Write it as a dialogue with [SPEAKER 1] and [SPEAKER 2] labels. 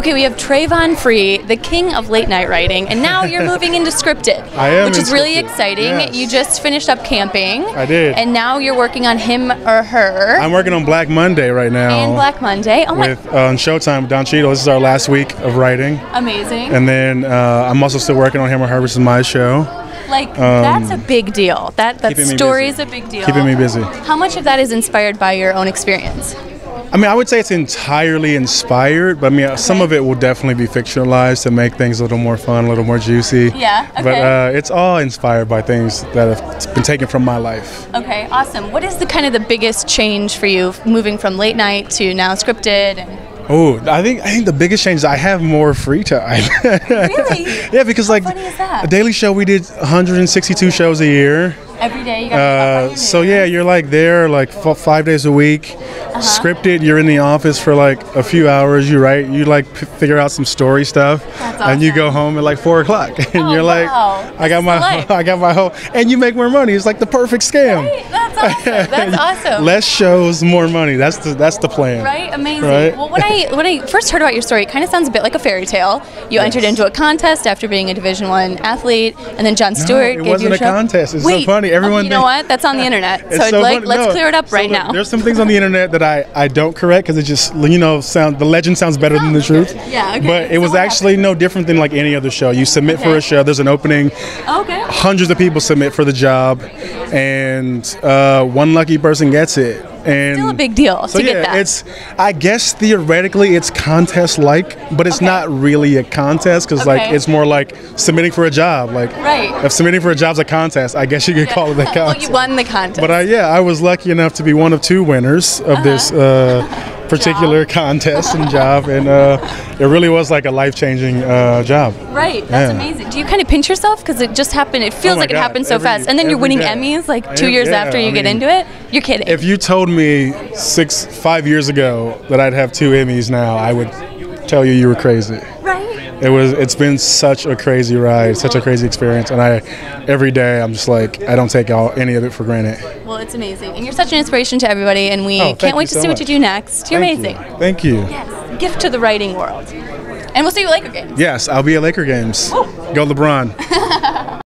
[SPEAKER 1] Okay, we have Travon Free, the king of late night writing, and now you're moving into scripted.
[SPEAKER 2] I am.
[SPEAKER 1] Which is really exciting.
[SPEAKER 2] Yes.
[SPEAKER 1] You just finished up camping.
[SPEAKER 2] I did.
[SPEAKER 1] And now you're working on Him or Her.
[SPEAKER 2] I'm working on Black Monday right now.
[SPEAKER 1] And Black Monday. Oh my.
[SPEAKER 2] With on Showtime with Don Cheadle. This is our last week of writing.
[SPEAKER 1] Amazing.
[SPEAKER 2] And then I'm also still working on Him or Her, which is my show.
[SPEAKER 1] Like, that's a big deal. That story is a big deal.
[SPEAKER 2] Keeping me busy.
[SPEAKER 1] How much of that is inspired by your own experience?
[SPEAKER 2] I mean, I would say it's entirely inspired, but I mean, some of it will definitely be fictionalized to make things a little more fun, a little more juicy.
[SPEAKER 1] Yeah, okay.
[SPEAKER 2] But it's all inspired by things that have been taken from my life.
[SPEAKER 1] Okay, awesome. What is the kind of the biggest change for you moving from late night to now scripted?
[SPEAKER 2] Oh, I think the biggest change is I have more free time.
[SPEAKER 1] Really?
[SPEAKER 2] Yeah, because
[SPEAKER 1] How funny is that?
[SPEAKER 2] a Daily Show, we did 162 shows a year.
[SPEAKER 1] Every day you got to
[SPEAKER 2] so yeah, you're like there like 5 days a week. Scripted, you're in the office for like a few hours. You write, you like figure out some story stuff, and you go home at like 4 o'clock, and you're like, I got my whole, and you make more money. It's like the perfect scam.
[SPEAKER 1] Right? That's awesome. That's awesome.
[SPEAKER 2] Less shows, more money. That's the plan.
[SPEAKER 1] Right? Amazing.
[SPEAKER 2] Right?
[SPEAKER 1] Well, when I first heard about your story, it kind of sounds a bit like a fairy tale. You entered into a contest after being a Division I athlete, and then Jon Stewart gave you a show.
[SPEAKER 2] It wasn't a contest. It's so funny. Everyone.
[SPEAKER 1] You know what? That's on the internet. So like, let's clear it up right now.
[SPEAKER 2] There's some things on the internet that I don't correct because it just, you know, the legend sounds better than the truth.
[SPEAKER 1] Yeah, okay.
[SPEAKER 2] But it was actually no different than like any other show. You submit for a show, there's an opening.
[SPEAKER 1] Okay.
[SPEAKER 2] Hundreds of people submit for the job, and one lucky person gets it. And
[SPEAKER 1] still a big deal to get that.
[SPEAKER 2] It's, I guess theoretically it's contest-like, but it's not really a contest because like it's more like submitting for a job. Like if submitting for a job's a contest, I guess you could call it a contest.
[SPEAKER 1] Well, you won the contest.
[SPEAKER 2] But I was lucky enough to be one of 2 winners of this particular contest and job, and it really was like a life-changing job.
[SPEAKER 1] Right, that's amazing. Do you kind of pinch yourself because it just happened? It feels like it happened so fast, and then you're winning Emmys like 2 years after you get into it. You're kidding.
[SPEAKER 2] If you told me 5 years ago that I'd have 2 Emmys now, I would tell you were crazy.
[SPEAKER 1] Right.
[SPEAKER 2] It's been such a crazy ride, such a crazy experience, and every day I'm just like, I don't take any of it for granted.
[SPEAKER 1] Well, it's amazing, and you're such an inspiration to everybody, and we can't wait to see what you do next. You're amazing.
[SPEAKER 2] Thank you.
[SPEAKER 1] Yes, gift to the writing world. And we'll see you at Laker games.
[SPEAKER 2] Yes, I'll be at Laker games. Go LeBron.